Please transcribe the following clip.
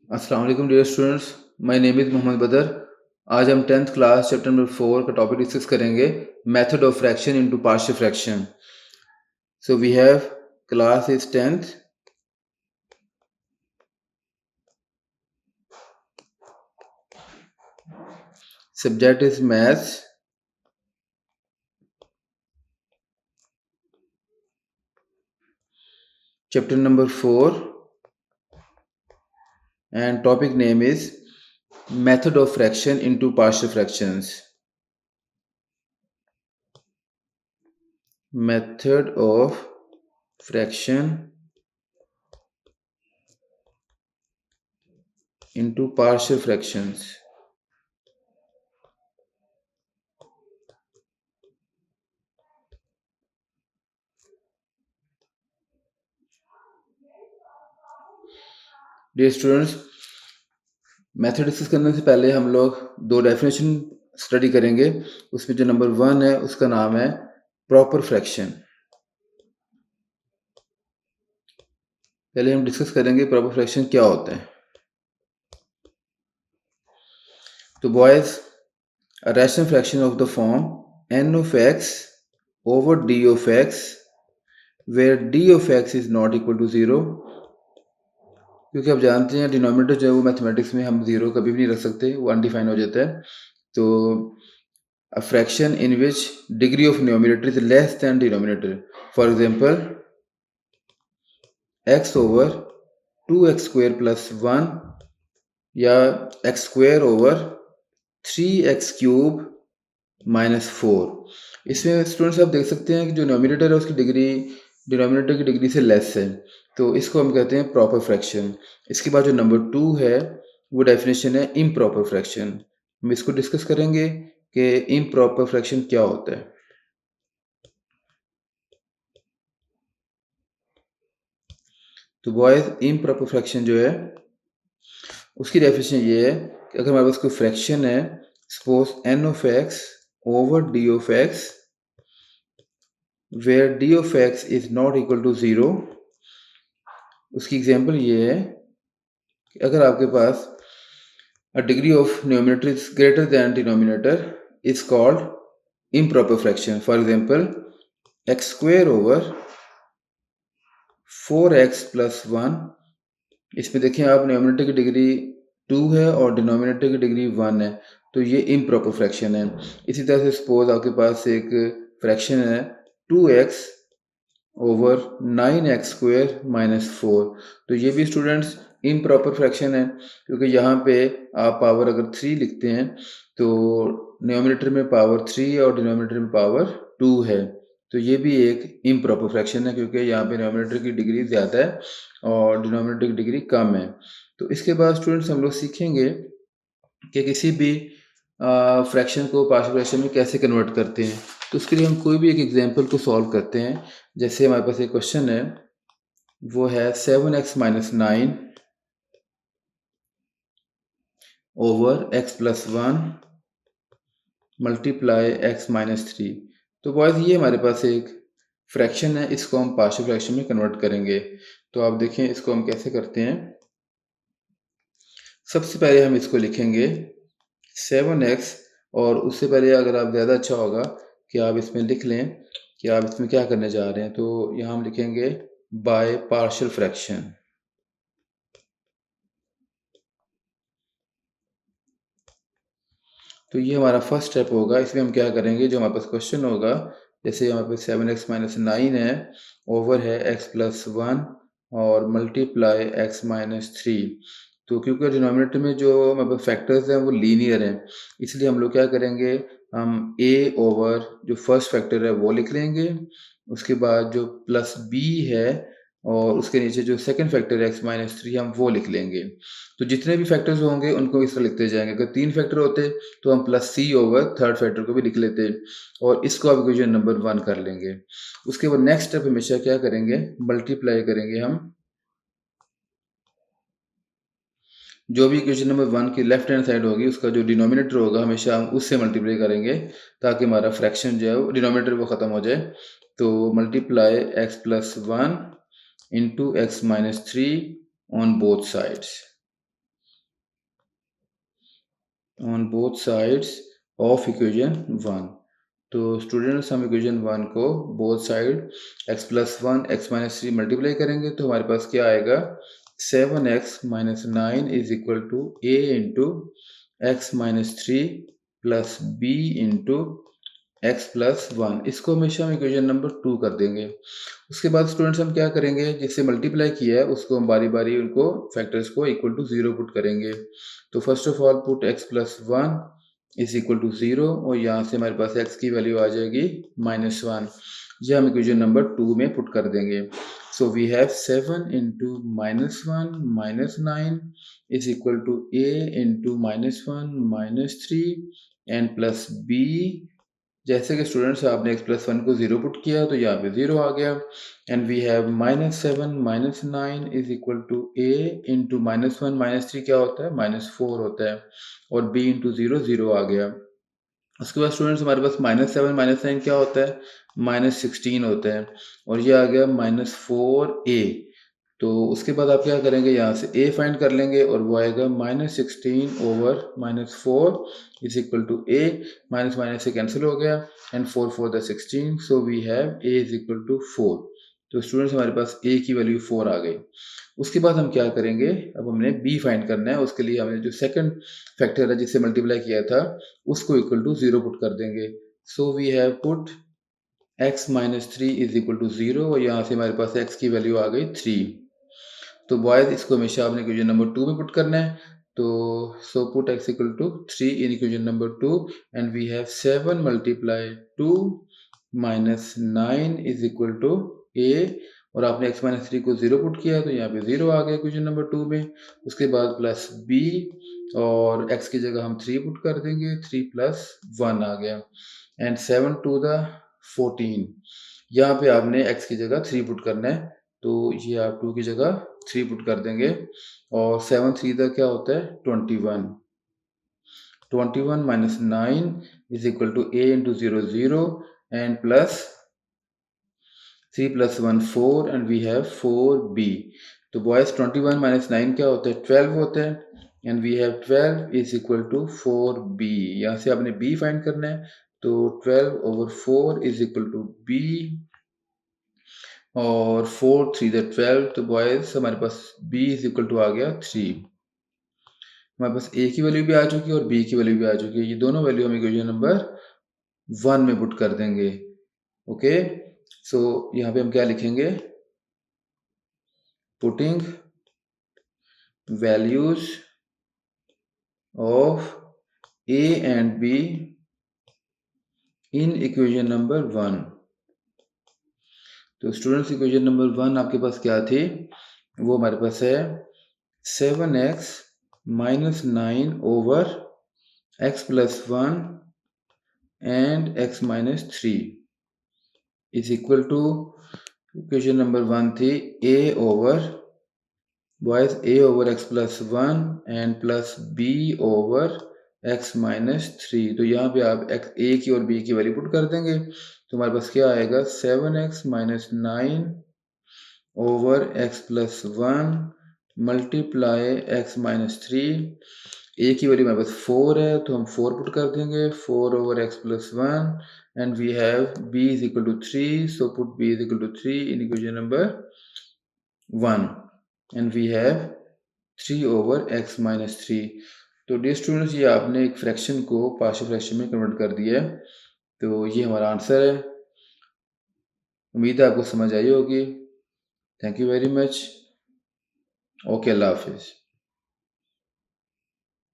अस्सलाम वालेकुम dear students, my name is Mohammad Badar. आज हम 10th क्लास चैप्टर नंबर 4 का टॉपिक डिस्कस करेंगे, method of fraction into partial fraction. So we have class is 10th, subject is maths, chapter number 4 and topic name is method of fraction into partial fractions. Method of fraction into partial fractions. Dear students, method discuss करने से पहले हम लोग दो definition study करेंगे। उसमें जो number 1 है उसका नाम है प्रॉपर फ्रैक्शन। पहले हम डिस्कस करेंगे प्रॉपर फ्रैक्शन क्या होता है। तो boys, a rational fraction of the form n of x over d of x where d of x is not equal to 0, क्योंकि आप जानते हैं डिनोमिनेटर जो है वो मैथमेटिक्स में हम 0 कभी भी नहीं रख सकते, वो अनडिफाइन हो जाता है। तो a fraction in which degree of numerator is less than denominator, for example x over 2x square plus 1 या x square over 3x cube minus 4। इसमें स्टूडेंट्स आप देख सकते हैं कि जो नोमिनेटर है उसकी डिग्री डिनोमिनेटर की डिग्री से लेस है, तो इसको हम कहते हैं प्रॉपर फ्रैक्शन। इसके बाद जो नंबर 2 है वो डेफिनेशन है इम्प्रॉपर फ्रैक्शन। हम इसको डिस्कस करेंगे कि इम्प्रॉपर फ्रैक्शन क्या होता है। तो बॉयज, इम्प्रॉपर फ्रैक्शन जो है उसकी डेफिनेशन ये है कि अगर हमारे पास कोई फ्रैक्शन है, suppose n of x over d of x where d of x is not equal to 0। उसकी एग्जांपल ये है कि अगर आपके पास a degree of numerator is greater than denominator is called improper fraction. For example, x square over 4x plus 1। इसमें देखिए आप numerator की डिग्री 2 है और डिनोमिनेटर की डिग्री 1 है, तो ये इम्प्रॉपर फ्रैक्शन है। इसी तरह से सपोज आपके पास एक फ्रैक्शन है 2x over 9x square minus 4, तो ये भी स्टूडेंट्स इम्प्रॉपर फ्रैक्शन है, क्योंकि यहाँ पे आप पावर अगर 3 लिखते हैं तो न्यूमरेटर में पावर 3 और डिनोमिनेटर में पावर 2 है, तो ये भी एक इम्प्रॉपर फ्रैक्शन है, क्योंकि यहाँ पे न्यूमरेटर की डिग्री ज़्यादा है और डिनोमिनेटर की डिग्री कम है। तो इसके बाद स्टूडेंट्स हम लोग सीखेंगे कि किसी भी फ्रैक्शन को पार्शियल फ्रैक्शन में कैसे कन्वर्ट करते हैं। तो उसके लिए हम कोई भी एक एग्जांपल को सॉल्व करते हैं। जैसे हमारे पास एक क्वेश्चन है, वो है 7x minus 9 over x plus 1 multiply x minus 3। तो बॉयज़, ये हमारे पास एक फ्रैक्शन है, इसको हम पार्शियल फ्रैक्शन में कन्वर्ट करेंगे। तो आप देखें इसको हम कैसे करते हैं। सबसे पहले हम इसको लिखेंगे 7x, और उससे पहले अगर आप ज़्यादा अच्छा होगा कि आप इसमें लिख लें कि आप इसमें क्या करने जा रहे हैं। तो यहाँ हम लिखेंगे बाय पार्शियल फ्रैक्शन। तो ये हमारा फर्स्ट स्टेप होगा। इसमें हम क्या करेंगे, जो हमारे पास क्वेश्चन होगा, जैसे हमारे पास 7x माइनस 9 है, ओवर है x प्लस 1 और मल्टीप्लाई x माइनस 3। तो क्योंकि डिनोमिनेटर में जो हमारे पास फैक्टर्स हैं वो लीनियर हैं, इसलिए हम लोग क्या करेंगे, हम a ओवर जो फर्स्ट फैक्टर है वो लिख लेंगे। उसके बाद जो प्लस b है और उसके नीचे जो सेकंड फैक्टर है x माइनस 3, हम वो लिख लेंगे। तो जितने भी फैक्टर्स होंगे उनको इस तरह लिखते जाएंगे। अगर 3 फैक्टर होते तो हम plus c over third factor को भी लिख लेते और इसको अब इक्वेशन नंबर 1 कर लेंगे। उसके बाद नेक्स्ट स्टेप हमेशा क्या करेंगे, मल्टीप्लाई करेंगे हम जो भी इक्वेशन नंबर 1 की लेफ्ट हैंड साइड होगी, उसका जो डिनोमिनेटर होगा हमेशा हम उससे मल्टीप्लाई करेंगे, ताकि हमारा फ्रैक्शन जो है वो डिनोमिनेटर वो ख़त्म हो जाए। तो multiply x plus 1 into x minus 3 on both sides. On both sides of equation 1। तो स्टूडेंट्स हम इक्वेशन 1 को both side x+1 x-3 multiply करेंगे तो हमारे पास क्या आएगा 7x-9 is equal to a into x-3 plus b into x+1। इसको हमेशा हम इक्वेशन नंबर 2 कर देंगे। उसके बाद स्टूडेंट्स हम क्या करेंगे, जिससे मल्टीप्लाई किया है उसको हम बारी बारी उनको फैक्टर्स को इक्वल टू 0 पुट करेंगे। तो first of all put x+1 is equal to 0 और यहाँ से हमारे पास x की वैल्यू आ जाएगी -1। ये हम इक्वेशन नंबर 2 में पुट कर देंगे। So we have 7 into -1 -9 is equal to a into -1 -3 and plus b। जैसे कि स्टूडेंट्स आपने x+1 को 0 पुट किया तो यहाँ पे 0 आ गया and we have -7 -9 is equal to a into -1 -3 क्या होता है -4 होता है और b इंटू 0 0 आ गया। उसके बाद स्टूडेंट्स हमारे पास -7 -9 क्या होता है -16 होता है और ये आ गया -4a। तो उसके बाद आप क्या करेंगे, यहाँ से a फाइंड कर लेंगे और वो आएगा -16 over -4 is equal to a। Minus minus से कैंसिल हो गया एंड 4 4 द 16 so we have a is equal to 4। तो स्टूडेंट्स हमारे पास a की वैल्यू 4 आ गई। उसके बाद हम क्या करेंगे, अब हमने b फाइंड करना है। उसके लिए हमने जो सेकंड फैक्टर है जिससे मल्टीप्लाई किया था उसको इक्वल टू 0 पुट कर देंगे। So we have put x-3 is equal to 0 और यहाँ से हमारे पास x की वैल्यू आ गई 3। तो बॉयज इसको हमेशा आपने इक्वेशन नंबर 2 में पुट करना है। तो सो put x equal to 3 in equation number 2 and we have 7 multiply 2 minus 9 is equal to a और आपने x-3 को 0 पुट किया तो यहाँ पे 0 आ गया इक्वेशन नंबर 2 में। उसके बाद प्लस b और x की जगह हम 3 पुट कर देंगे, 3 प्लस 1 आ गया एंड 7 टू द 14। यहाँ पे आपने x की जगह 3 पुट करना है तो ये आप 2 की जगह 3 पुट कर देंगे और 7 3 का क्या होता है 21। 21 minus 9 is equal to a into 0 0 and plus 3 plus 1 4 and we have 4b। तो बॉयज 21 माइनस 9 क्या होता है 12 होता है and we have 12 is equal to 4b। यहाँ से आपने b फाइंड करना है तो 12 over 4 is equal to b और 4 3 द 12। तो बॉयज हमारे पास b इज इक्वल टू आ गया 3। हमारे पास a की वैल्यू भी आ चुकी है और b की वैल्यू भी आ चुकी है। ये दोनों वैल्यू हम इक्वेशन नंबर 1 में पुट कर देंगे। ओके सो यहाँ पे हम क्या लिखेंगे, putting values of a and b in equation number 1। तो स्टूडेंट्स इक्वेशन नंबर 1 आपके पास क्या थी, वो हमारे पास है 7x minus 9 over x plus 1 and x minus 3 is equal to equation number 1 थी a over boys a over x plus 1 and plus b over x minus 3। तो यहाँ पे आप a की और b की वैल्यू पुट कर देंगे तो हमारे पास क्या आएगा 7x minus 9 over x plus 1 multiply x minus 3। a की वैल्यू हमारे पास 4 है तो हम 4 पुट कर देंगे 4 over x plus 1 and we have b is equal to 3 so put b is equal to 3 in equation number 1 and we have 3 over x minus 3। तो dear students ये आपने एक फ्रैक्शन को पार्शियल फ्रैक्शन में convert कर दिया है। तो ये हमारा आंसर है। उम्मीद है आपको समझ आई होगी। Thank you very much. Okay, अल्लाह हाफिज़।